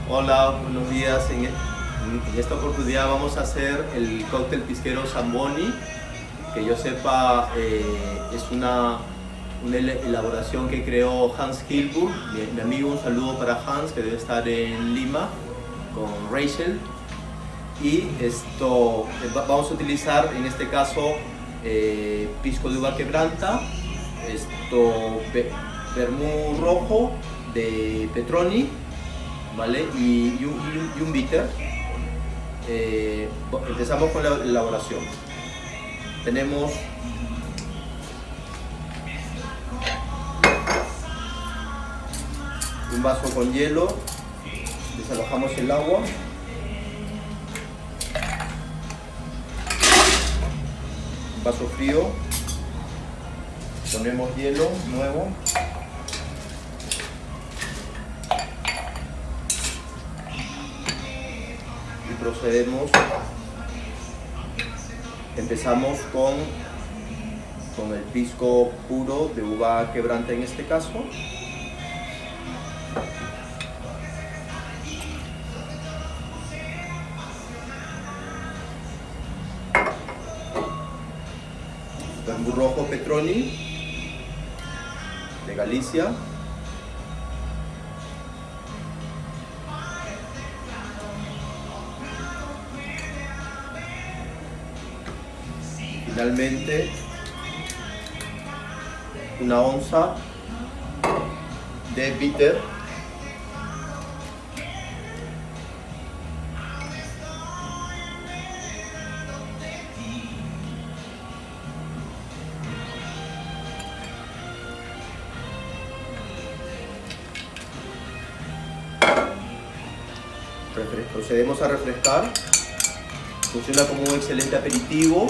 Hola, buenos días. En esta oportunidad vamos a hacer el cóctel pisquero Zamboni. Que yo sepa, es una elaboración que creó Hans Hilburg, mi amigo. Un saludo para Hans, que debe estar en Lima, con Rachel. Y vamos a utilizar en este caso pisco de uva quebranta, vermú rojo de Petroni, ¿vale? Y un bitter. Empezamos con la elaboración. Tenemos un vaso con hielo, desalojamos el agua, un vaso frío, ponemos hielo nuevo, y procedemos. Empezamos con el pisco puro de uva quebranta en este caso. Vermú rojo Petroni de Galicia. Finalmente, una onza de bitter, procedemos a refrescar. Funciona como un excelente aperitivo.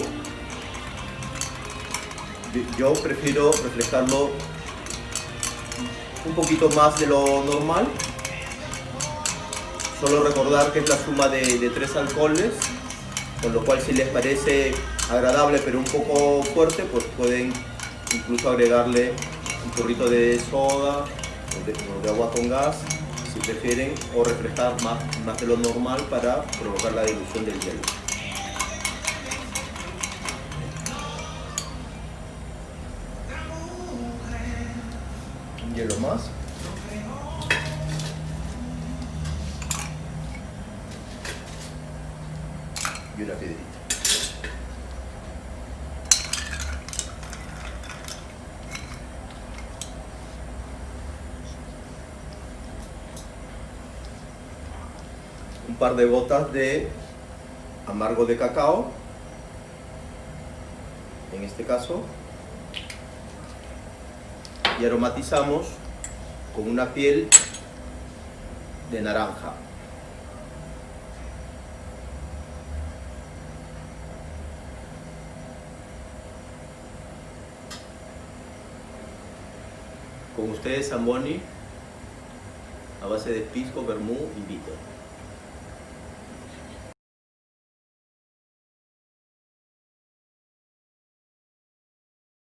Yo prefiero refrescarlo un poquito más de lo normal. Solo recordar que es la suma de 3 alcoholes, con lo cual si les parece agradable pero un poco fuerte, pues pueden incluso agregarle un chorrito de soda o de agua con gas, si prefieren, o refrescar más de lo normal para provocar la dilución del hielo. Un hielo más. Y una piedrita. Un par de gotas de amargo de cacao, en este caso, y aromatizamos con una piel de naranja. Con ustedes, Zamboni a base de pisco, vermú y bitter.